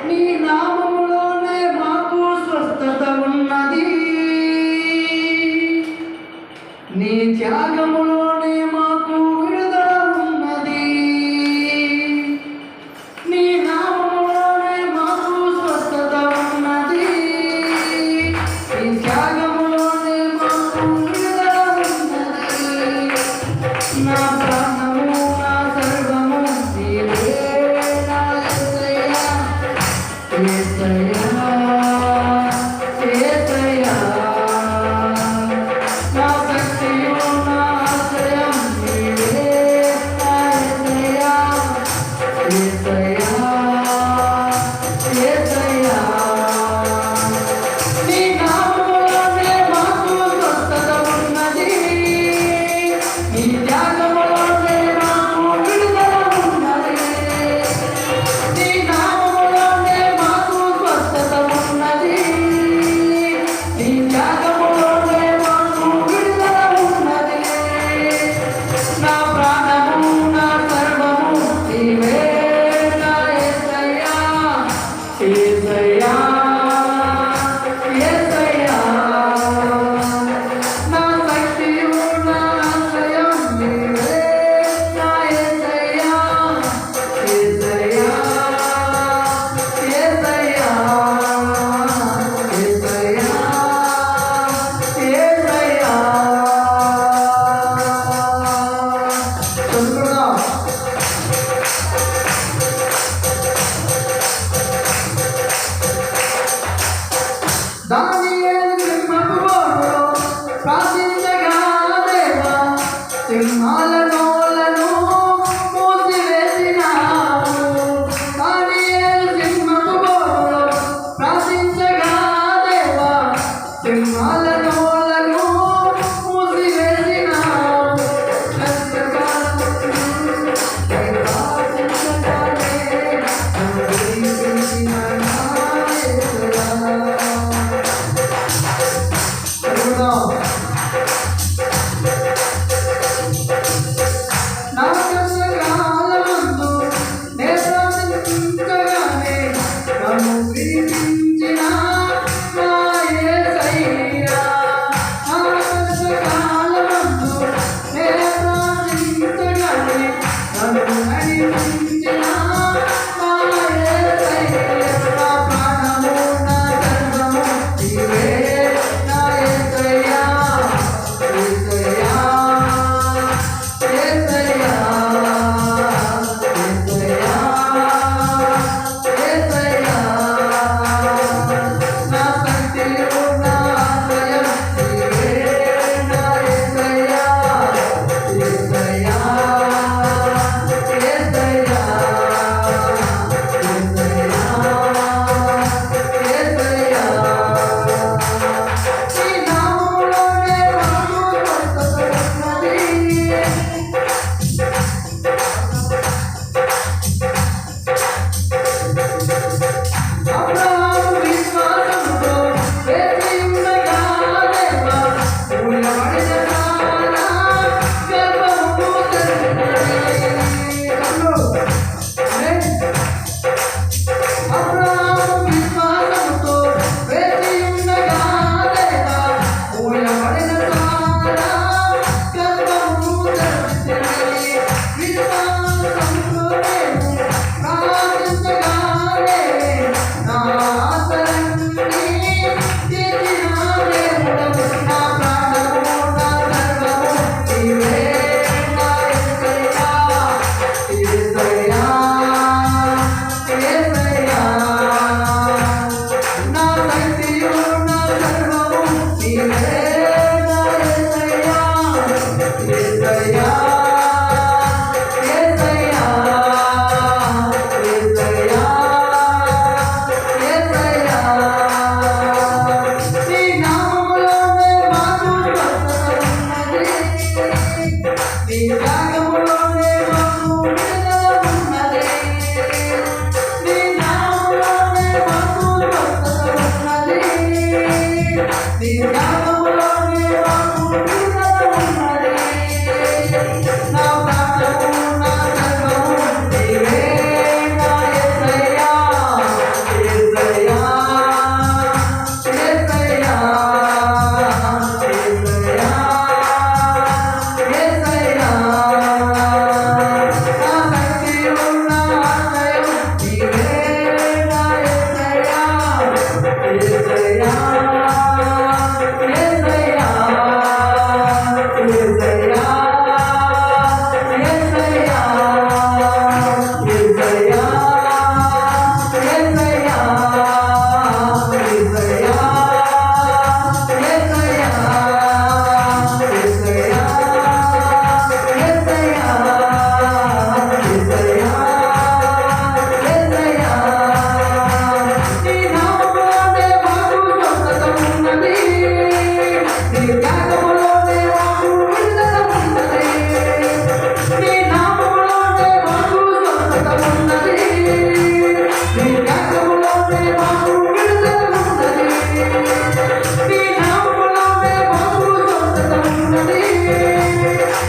నీ నామములోనే మాకు స్వస్థత ఉన్నది, నీ త్యాగములోనే మాకు విడుదల ఉన్నది. నీ నామములోనే మాకు స్వస్థత ఉన్నది, నీ త్యాగములోనే మాకు విడుదల ఉన్నది. నా ప్రాణము నా సర్వము నీవే నా యేసయ్యా. యేసయ్యా యేసయ్యా నా శక్తియు నా ఆశ్రయం నీవే నా యేసయ్యా. యేసయ్యా యేసయ్యా నీ నామములోనే మాకు స్వస్థత ఉన్నది, నీ త్యాగములోనే మాకు విడుదల ఉన్నది. నీ నామములోనే మాకు స్వస్థత ఉన్నది, నీ త్యాగములోనే మాకు విడుదల ఉన్నది. నా ప్రాణము నా సర్వము నీవే నా యేసయ్యా. యేసయ్యా యేసయ్యా నా శక్తియు నా ఆశ్రయం నీవే నా యేసయ్యా. యేసయ్యా యేసయ్యా యేసయ్యా యేసయ్యా చదువుకుందాం. దానియేలు సింహపు బోనులో ప్రార్థించగా దేవా, సింహాల నోలను మూసివేసినావు. దానియేలు సింహపు బోనులో ప్రార్థించగా దేవా, సింహాల నోలను మూసివేసినావు. నా కష్టకాలమందు నే ప్రార్థించగానే నన్ను విడిపించిన నా యేసయ్యా. నా కష్టకాలమందు నే ప్రార్థించగానే నన్ను నడిపించిన నా యేసయ్యా. నా ప్రాణము నా సర్వము నీవే నా యేసయ్యా. త్యాగములోనే మాకు విడుదల ఉన్నది. నీ నామములోనే మాకు స్వస్థత ఉన్నది. నీ త్యాగములోనే మాకు విడుదల ఉన్నది. నీ నామములోనే మాకు స్వస్థత ఉన్నది.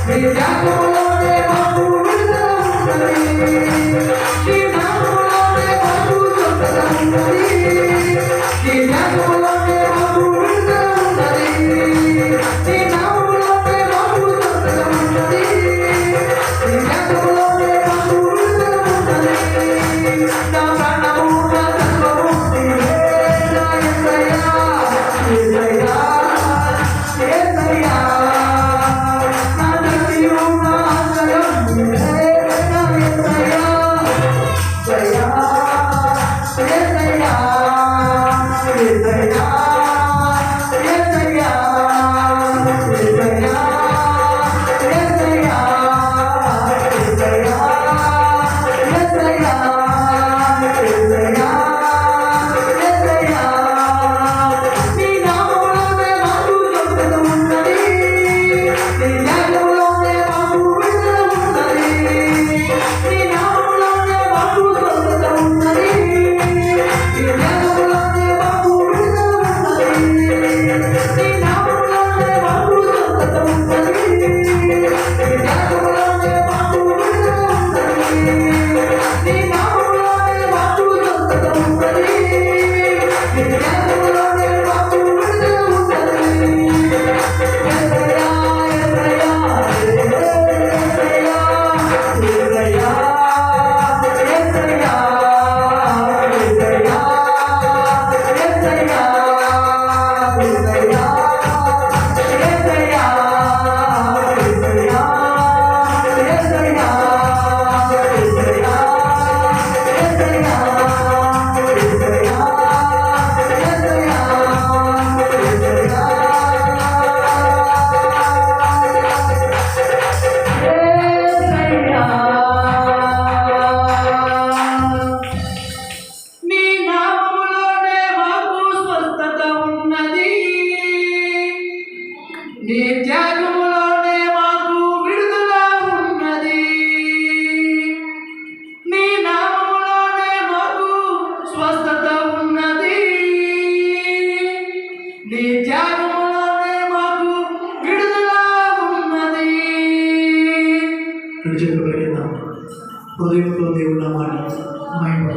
నీ త్యాగములోనే మాకు విడుదల ఉన్నది. నీ నామములోనే మాకు స్వస్థత ఉన్నది. నీ త్యాగములోనే మాకు విడుదల ఉన్నది. నీ నామములోనే మాకు స్వస్థత ఉన్నది. నీ త్యాగములోనే మాకు విడుదల ఉన్నది. నా ప్రాణము నా సర్వము నీవే నా యేసయ్యా, యేసయ్యా, యేసయ్యా. నా శక్తియు నా ఆశ్రయం నీవే నా యేసయ్యా, యేసయ్యా, యేసయ్యా, యేసయ్యా, యేసయ్యా, యేసయ్యా, యేసయ్యా, యేసయ్యా, యేసయ్యా, యేసయ్యా, యేసయ్యా. నీ నామములోనే మాకు స్వస్థత ఉన్నది. నీ త్యాగములోనే మాకు విడుదల ఉన్నది. నీ నామములోనే మాకు స్వస్థత ఉన్నది. నీ త్యాగములోనే మాకు విడుదల ఉన్నది. నీ నామములోనే మాకు స్వస్థత ఉన్నది. నీ త్యాగములోనే మాకు విడుదల ఉన్నది. నీ నామములోనే మాకు స్వస్థత ఉన్నది. నీ త్యాగములోనే మాకు విడుదల ఉన్నది. యేసయ్యా, యేసయ్యా, యేసయ్యా, యేసయ్యా, యేసయ్యా, యేసయ్యా, యేసయ్యా, యేసయ్యా, యేసయ్యా, యేసయ్యా, యేసయ్యా, యేసయ్యా, నీ నామములోనే మాకు స్వస్థత ఉన్నది. నీ త్యాగములోనే మాకు విడుదల ఉన్నది. నీ నామములోనే మాకు స్వస్థత ఉన్నది. నీ త్యాగములోనే మాకు విడుదల ఉన్నది. హృదయంతో దేవుడు నా మాట మహిమ.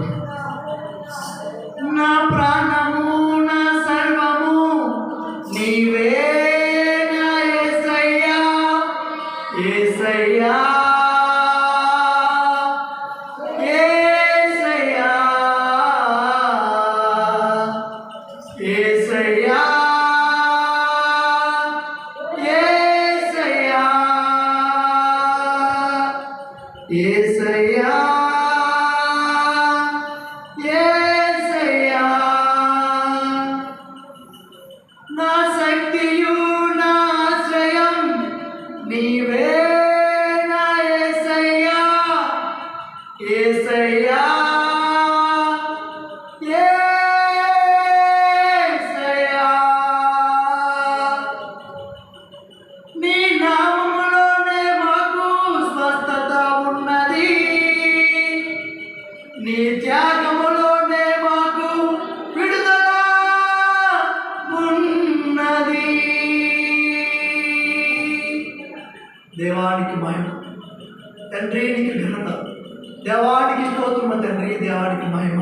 నా ప్రాణము నా సర్వము నీవే నా యేసయ్యా, యేసయ్యా, యేసయ్యా, యేసయ్యా, యేసయ్యా, యేసయ్యా, యేసయ్యా. నా శక్తియు నా ఆశ్రయం నీవే నా యేసయ్యా, యేసయ్యా, యేసయ్యా. నీ నామములోనే మాకు స్వస్థత ఉన్నది. నీ త్యాగములోనే మాకు విడుదల ఉన్నది. దేవానికి మహిమ. తండ్రి నీకు ఘనత. దేవానికి స్తోత్రము తండ్రి, దేవానికి మహిమ.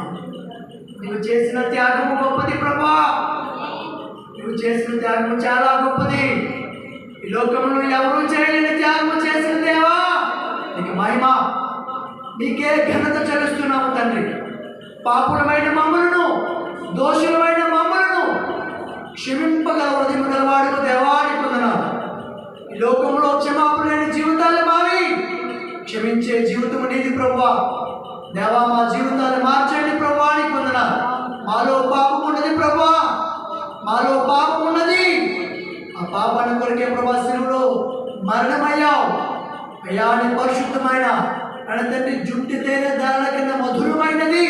నువ్వు చేసిన త్యాగము గొప్పది ప్రభా. నువ్వు చేసిన త్యాగము చాలా గొప్పది. ఈ లోకంలో ఎవరూ చేయలేని త్యాగము చేసిన దేవా నీకు మహిమ. నీకే ఘనత చెల్లిస్తున్నాము తండ్రి. పాపులమైన మమ్మలను, దోషులమైన మమ్మలను క్షమింపగల హృదయం గలవాడు దేవానికి వందనాలు. ఈ లోకంలో క్షమాపణ లేని జీవితాలు మావి క్షమించే జీవితం నీది ప్రభువా. దేవా మా జీవితాలు మార్చండి ప్రభువానికి వందనాలు. మాలో పాపం ఉన్నది ప్రభువా, మాలో పాపం ఉన్నది. ఆ పాపాన్ని కొరకే ప్రభా శిలువలో మరణమయ్యావు. అయ్యా నీ పరిశుద్ధమైన తండ్రి జుట్టు తేనె ధారణ కింద మధురమైనది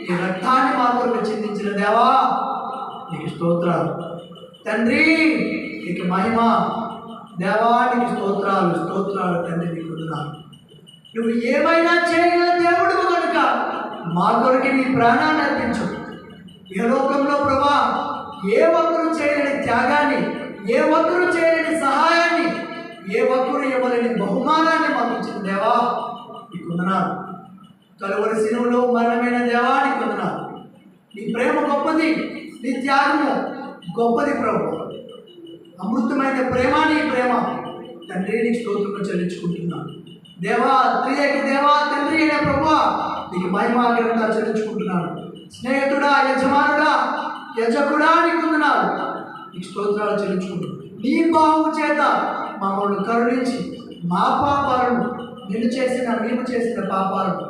ఈ రక్తాన్ని మా కొరకు చిందించిన దేవా నీకు స్తోత్రాలు తండ్రి. నీకు మహిమ. దేవానికి స్తోత్రాలు స్తోత్రాలు తండ్రి, నీకు వందనాలు. నువ్వు ఏమైనా చేయగల దేవుడు కనుక మా కొరకు నీ ప్రాణాన్ని అర్పించు. ఏ లోకంలో ప్రభా ఏ ఒక్కరు చేయలేని త్యాగాన్ని, ఏ ఒక్కరు చేయలేని సహాయాన్ని, ఏ ఒక్కరు ఇవ్వలేని బహుమానాన్ని మాకు ఇచ్చిన దేవా నీకు వందనాలు. కలువరి శిలువలో మరణమైన దేవా నీకు వందనాలు. నీ ప్రేమ గొప్పది, నీ త్యాగము గొప్పది ప్రభు. అమృతమైన ప్రేమ నీ ప్రేమ తండ్రి, నీకు స్తోత్రం చెల్లించుకుంటున్నాను దేవా. త్రియేక దేవా తండ్రి అయిన ప్రభువా నీకు మహిమ ఘనత చెల్లించుకుంటున్నాను. స్నేహితుడా, యజమానుడా, యజకుడా నీకు వందనాలు, నీకు స్తోత్రాలు చెల్లించుకుంటున్నాను. నీ బాహు చేత మమ్మల్ని కరుణించి మా పాపాలను, మేము చేసిన పాపాలను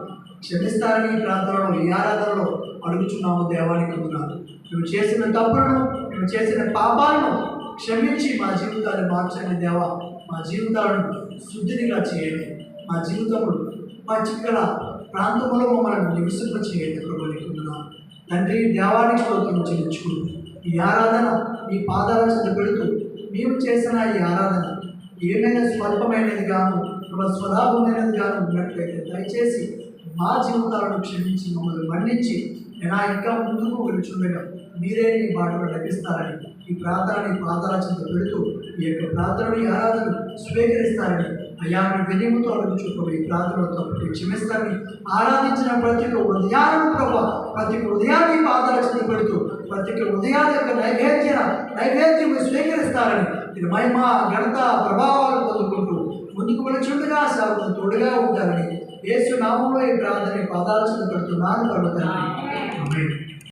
క్షమిస్తారని ఈ ప్రార్థనలో, ఈ ఆరాధనలో అడుగుచున్నాము దేవానికి వందనాలు. మేము చేసిన తప్పులను, మేము చేసిన పాపాలను క్షమించి మా జీవితాన్ని మార్చండి దేవా. మా జీవితాలను శుద్ధిగా చేయండి. మా జీవితములు మా చిక్కల ప్రాంతంలో మమ్మల్ని నివసింప చేయండి ప్రభు, నీకు వందనాలు తండ్రి. దేవానికి స్తోత్రం చెల్లించుకుంటూ ఈ ఆరాధన మీ పాదాల చెంత పెడుతూ మేము చేసిన ఈ ఆరాధన ఏమైనా స్వల్పమైనది గాను, స్వలాభమైనది గాను ఉన్నట్లయితే దయచేసి మా జీవితాలను క్షమించి మమ్మల్ని మన్నించి ఎలా ఇంకా ముందుకు వెళ్తుండగా మీరే నీ బాటలో లభిస్తారని ఈ ప్రార్థనని పాదాల చెంత పెడుతూ ఈ యొక్క ప్రార్థనని ఆరాధన స్వీకరిస్తారని అయ్యా వినియముతో అడుగుచు ఈ ప్రార్థనలో తప్పటి క్షమిస్తారని ఆరాధించిన ప్రతి ఒక్క ఉదయాలను ప్రభావ, ప్రతి ఒక్క ఉదయాన్ని పాదాల చెంత పెడుతూ ప్రతి ఒక్క ఉదయాల యొక్క నైవేద్యం స్వీకరిస్తారని ఇది మహిమ ఘనత ప్రభావాలు పొందుకుంటూ ముందుకు వెళుచుండగా సేవకు తోడుగా ఉంటారని యేసు నామములో ఈ ప్రార్థన పాదాల చెంత పెడుతున్నాను. ఆమేన్.